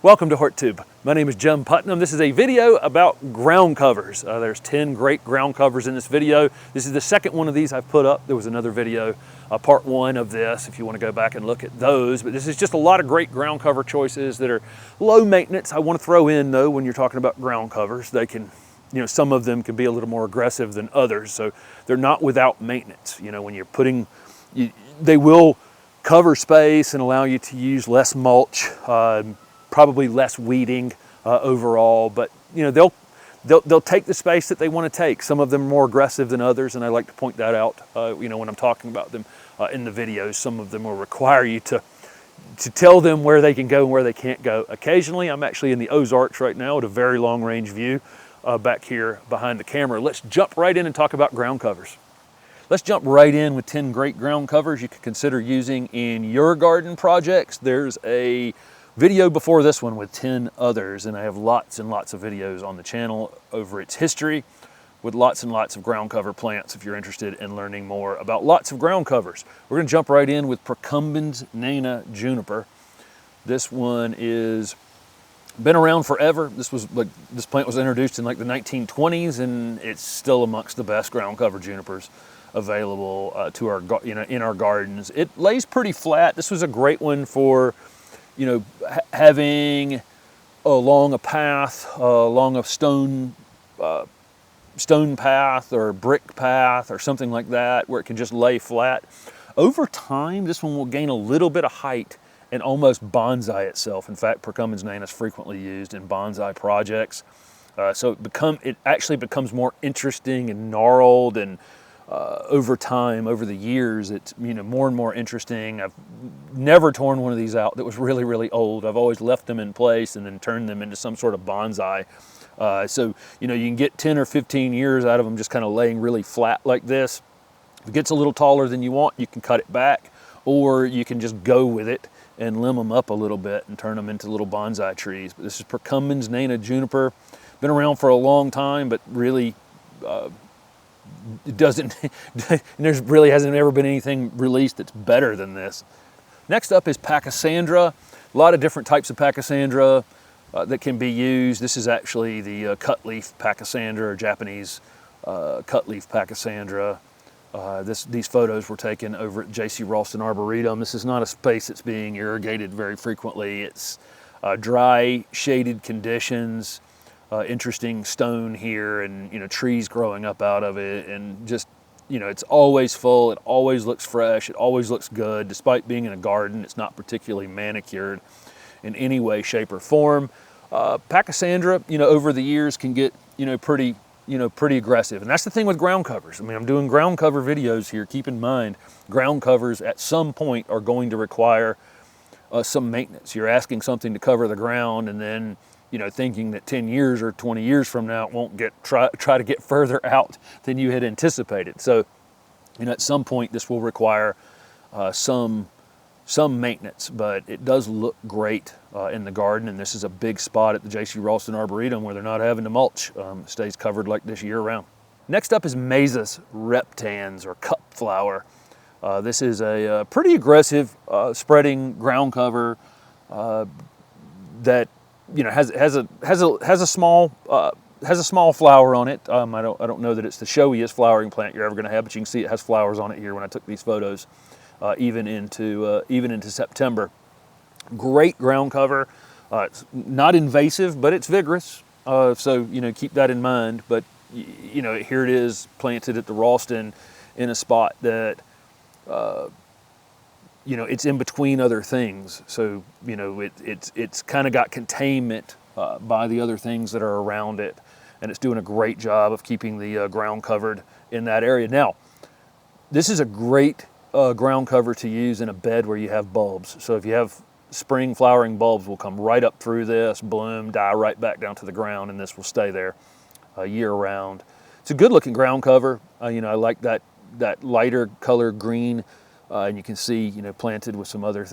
Welcome to HortTube. My name is Jim Putnam. This is a video about ground covers. There's 10 great ground covers in this video. This is the second one of these I've put up. There was another video, part one of this, if you want to go back and look at those. But this is just a lot of great ground cover choices that are low maintenance. I want to throw in, though, when you're talking about ground covers, they can, some of them can be a little more aggressive than others. So they're not without maintenance. When you're putting, they will cover space and allow you to use less mulch, probably less weeding overall, but they'll take the space that they want to take. Some of them are more aggressive than others, and I like to point that out. When I'm talking about them in the videos, some of them will require you to tell them where they can go and where they can't go. Occasionally, I'm actually in the Ozarks right now at a very long range view back here behind the camera. Let's jump right in and talk about ground covers. Let's jump right in with 10 great ground covers you could consider using in your garden projects. There's a video before this one with 10 others, and I have lots and lots of videos on the channel over its history with lots and lots of ground cover plants if you're interested in learning more about lots of ground covers. We're going to jump right in with Percumbens nana Juniper. This one is been around forever. This plant was introduced in like the 1920s, and it's still amongst the best ground cover junipers available to our in our gardens. It lays pretty flat. This was a great one for having along a path, along a stone path or brick path or something like that, where it can just lay flat. Over time, this one will gain a little bit of height and almost bonsai itself. In fact, Percumbens nana is frequently used in bonsai projects. So it actually becomes more interesting and gnarled, and over time, over the years, it's more and more interesting. I've never torn one of these out that was really, really old. I've always left them in place and then turned them into some sort of bonsai. So you can get 10 or 15 years out of them just kind of laying really flat like this. If it gets a little taller than you want, you can cut it back, or you can just go with it and limb them up a little bit and turn them into little bonsai trees. But this is Percumbens nana Juniper. Been around for a long time, but really it doesn't, there really hasn't ever been anything released that's better than this. Next up is Pachysandra. A lot of different types of Pachysandra that can be used. This is actually the cutleaf Pachysandra, or Japanese cutleaf Pachysandra. These photos were taken over at J.C. Ralston Arboretum. This is not a space that's being irrigated very frequently. It's dry, shaded conditions. Interesting stone here, and trees growing up out of it, and just it's always full. It always looks fresh. It always looks good. Despite being in a garden, it's not particularly manicured in any way, shape, or form. Pachysandra, over the years can get pretty aggressive, and that's the thing with ground covers. I mean, I'm doing ground cover videos here. Keep in mind, ground covers at some point are going to require some maintenance. You're asking something to cover the ground, and then thinking that 10 years or 20 years from now it won't try to get further out than you had anticipated. So, at some point this will require some maintenance, but it does look great in the garden, and this is a big spot at the J.C. Ralston Arboretum where they're not having to mulch. It stays covered like this year round. Next up is Mazus reptans, or cup flower. This is a pretty aggressive spreading ground cover that has a small flower on it. I don't know that it's the showiest flowering plant you're ever going to have, but you can see it has flowers on it here when I took these photos, even into September. Great ground cover. It's not invasive, but it's vigorous. So keep that in mind. But here it is, planted at the Ralston in a spot that it's in between other things. So, it's kind of got containment by the other things that are around it. And it's doing a great job of keeping the ground covered in that area. Now, this is a great ground cover to use in a bed where you have bulbs. So if you have spring flowering bulbs, will come right up through this, bloom, die right back down to the ground, and this will stay there year round. It's a good looking ground cover. I like that lighter color green. And you can see, planted with some other,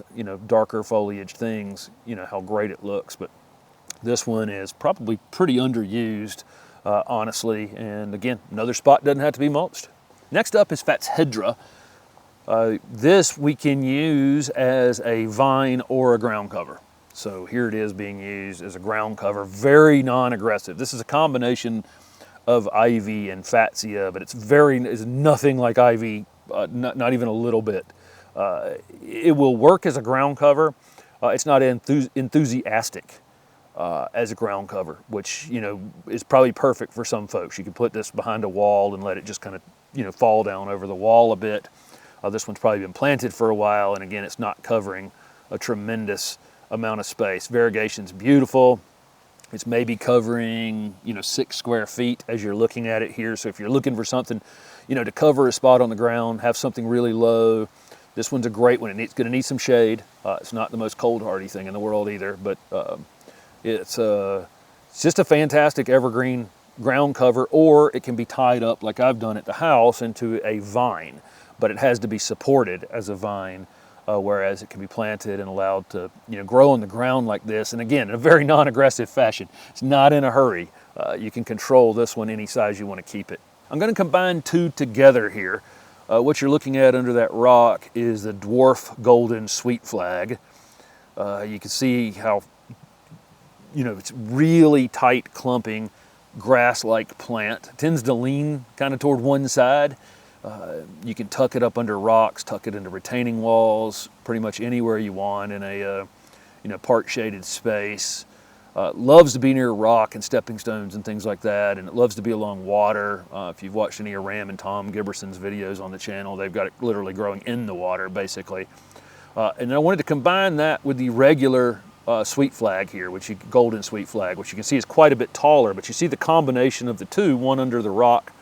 darker foliage things, how great it looks. But this one is probably pretty underused, honestly. And again, another spot doesn't have to be mulched. Next up is Fatshedra. This we can use as a vine or a ground cover. So here it is being used as a ground cover, very non-aggressive. This is a combination of ivy and Fatsia, but it's nothing like ivy, not even a little bit. It will work as a ground cover. It's not enthusiastic as a ground cover, which, you know, is probably perfect for some folks. You can put this behind a wall and let it just kind of, you know, fall down over the wall a bit. This one's probably been planted for a while, and again, it's not covering a tremendous amount of space. Variegation's beautiful. It's maybe covering, you know, 6 square feet as you're looking at it here. So if you're looking for something, you know, to cover a spot on the ground, have something really low, this one's a great one. It's going to need some shade. It's not the most cold hardy thing in the world either, but it's just a fantastic evergreen ground cover, or it can be tied up like I've done at the house into a vine, but it has to be supported as a vine. Whereas it can be planted and allowed to, you know, grow on the ground like this. And again, in a very non-aggressive fashion. It's not in a hurry. You can control this one any size you want to keep it. I'm going to combine two together here. What you're looking at under that rock is the Dwarf Golden Sweet Flag. You can see how, you know, it's really tight clumping grass-like plant. It tends to lean kind of toward one side. You can tuck it up under rocks, tuck it into retaining walls, pretty much anywhere you want in a you know, part shaded space. Loves to be near rock and stepping stones and things like that, and it loves to be along water. If you've watched any of Ram and Tom Giberson's videos on the channel, they've got it literally growing in the water, basically. And I wanted to combine that with the regular sweet flag here, golden sweet flag, which you can see is quite a bit taller, but you see the combination of the two, one under the rock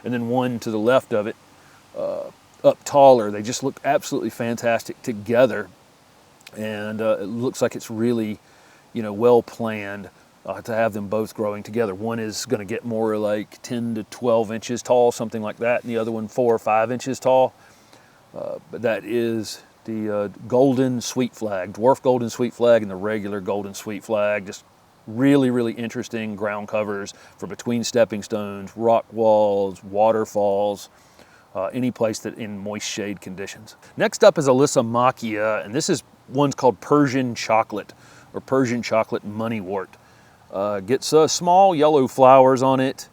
and then one to the left of it, up taller. They just look absolutely fantastic together, and it looks like it's really, you know, well planned to have them both growing together. One is going to get more like 10 to 12 inches tall, something like that, and the other one 4 or 5 inches tall. But that is the golden sweet flag, dwarf golden sweet flag, and the regular golden sweet flag. Just really, really interesting ground covers for between stepping stones, rock walls, waterfalls, any place that in moist shade conditions. Next up is Alyssomachia, and this is one's called Persian Chocolate, or Persian Chocolate Moneywort. Gets small yellow flowers on it,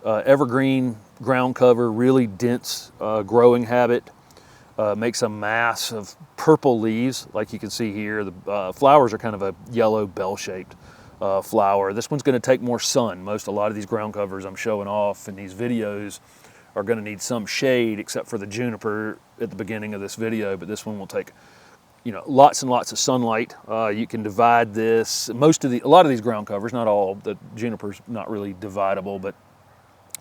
evergreen ground cover, really dense growing habit. Makes a mass of purple leaves, like you can see here. The flowers are kind of a yellow bell-shaped flower. This one's going to take more sun. A lot of these ground covers I'm showing off in these videos are going to need some shade, except for the juniper at the beginning of this video, but this one will take, you know, lots and lots of sunlight. You can divide this. A lot of these ground covers, not all, the juniper's not really dividable, but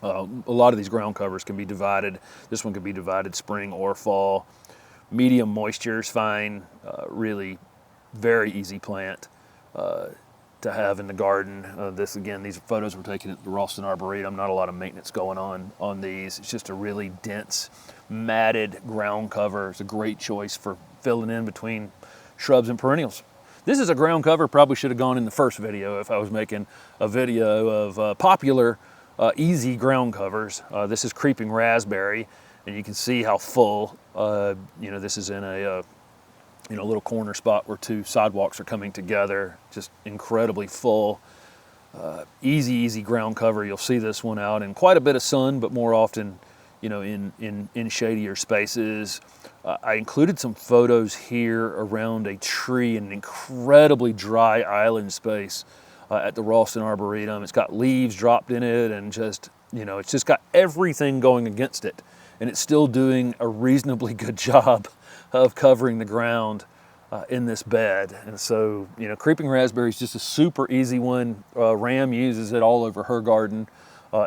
a lot of these ground covers can be divided. This one can be divided spring or fall. Medium moisture is fine. Really very easy plant to have in the garden. These photos were taken at the Ralston Arboretum. Not a lot of maintenance going on these. It's just a really dense, matted ground cover. It's a great choice for filling in between shrubs and perennials. This is a ground cover, probably should have gone in the first video if I was making a video of popular easy ground covers. This is Creeping Raspberry, and you can see how full, you know, this is in a you know, little corner spot where two sidewalks are coming together, just incredibly full. Easy ground cover. You'll see this one out in quite a bit of sun, but more often, you know, in shadier spaces. I included some photos here around a tree in an incredibly dry island space at the Ralston Arboretum. It's got leaves dropped in it, and just, you know, it's just got everything going against it, and it's still doing a reasonably good job of covering the ground in this bed. And so, you know, Creeping Raspberry is just a super easy one. Ram uses it all over her garden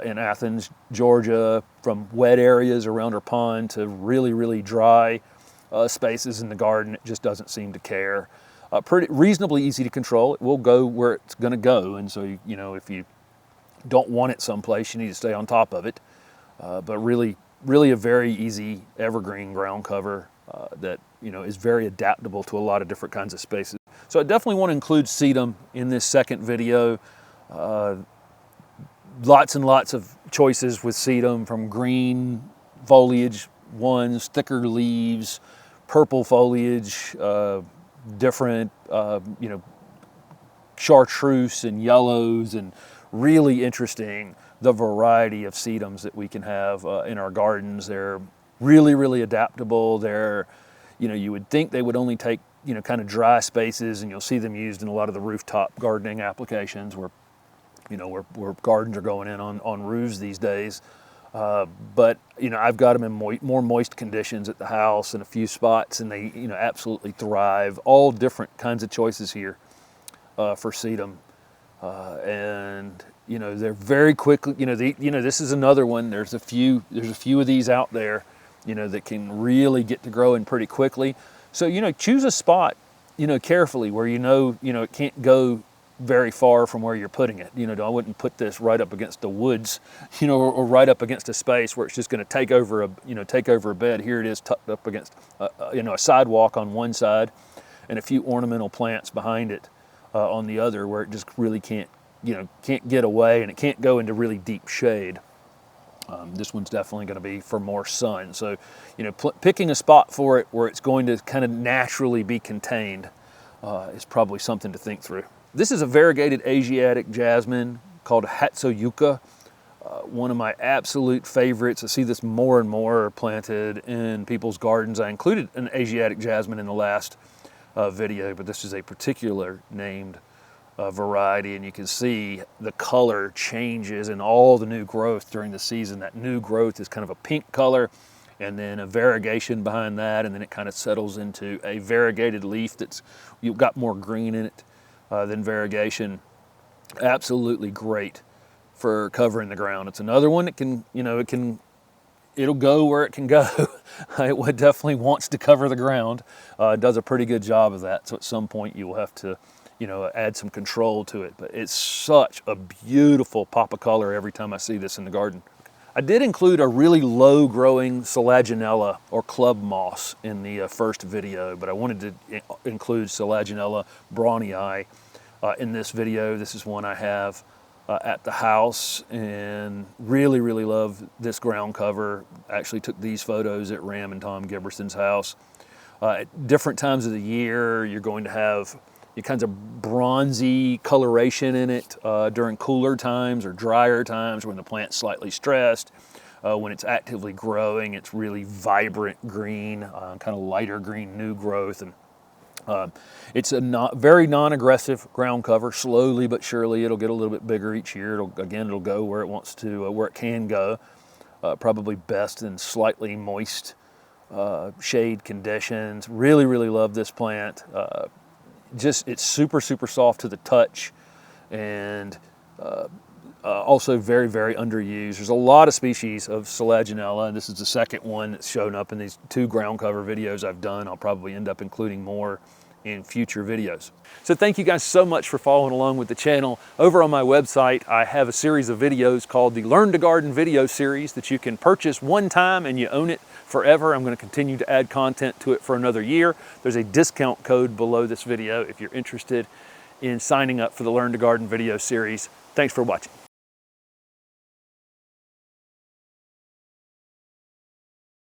in Athens, Georgia, from wet areas around her pond to really, really dry spaces in the garden. It just doesn't seem to care. Pretty reasonably easy to control. It will go where it's going to go, and so, you know, if you don't want it someplace, you need to stay on top of it. But really a very easy evergreen ground cover that, you know, is very adaptable to a lot of different kinds of spaces. So I definitely want to include Sedum in this second video. Lots and lots of choices with Sedum, from green foliage ones, thicker leaves, purple foliage, different, you know, chartreuse and yellows, and really interesting the variety of sedums that we can have in our gardens. They're really, really adaptable. They're, you know, you would think they would only take, you know, kind of dry spaces, and you'll see them used in a lot of the rooftop gardening applications where, you know, where gardens are going in on roofs these days. But, you know, I've got them in more moist conditions at the house in a few spots, and they, you know, absolutely thrive. All different kinds of choices here for sedum. And, you know, they're very quickly, you know, this is another one. There's a few of these out there, you know, that can really get to growing pretty quickly. So, you know, choose a spot, you know, carefully where you know it can't go very far from where you're putting it. You know, I wouldn't put this right up against the woods, you know, or right up against a space where it's just going to take over a bed. Here it is tucked up against, you know, a sidewalk on one side and a few ornamental plants behind it on the other, where it just really can't get away, and it can't go into really deep shade. This one's definitely going to be for more sun. So, you know, picking a spot for it where it's going to kind of naturally be contained is probably something to think through. This is a variegated Asiatic Jasmine called Hatsoyuka. One of my absolute favorites. I see this more and more planted in people's gardens. I included an Asiatic Jasmine in the last video, but this is a particular named variety, and you can see the color changes in all the new growth during the season. That new growth is kind of a pink color, and then a variegation behind that, and then it kind of settles into a variegated leaf that's, you've got more green in it than variegation. Absolutely great for covering the ground. It's another one that can, you know, it'll go where it can go. It definitely wants to cover the ground. It does a pretty good job of that. So at some point you will have to, you know, add some control to it. But it's such a beautiful pop of color every time I see this in the garden. I did include a really low growing Selaginella or club moss in the first video, but I wanted to include Selaginella braunii in this video. This is one I have at the house, and really, really love this ground cover. Actually took these photos at Ram and Tom Giberson's house. At different times of the year, you're going to have kinds of bronzy coloration in it during cooler times or drier times when the plant's slightly stressed. When it's actively growing, it's really vibrant green, kind of lighter green new growth. And it's a very non-aggressive ground cover. Slowly but surely it'll get a little bit bigger each year. It'll go where it wants to, where it can go. Probably best in slightly moist shade conditions. Really, really love this plant. It's super, super soft to the touch, and also very, very underused. There's a lot of species of Selaginella, and this is the second one that's shown up in these 2 ground cover videos I've done. I'll probably end up including more in future videos. So thank you guys so much for following along with the channel. Over on my website, I have a series of videos called the Learn to Garden video series that you can purchase one time and you own it forever. I'm going to continue to add content to it for another year. There's a discount code below this video if you're interested in signing up for the Learn to Garden video series. Thanks for watching.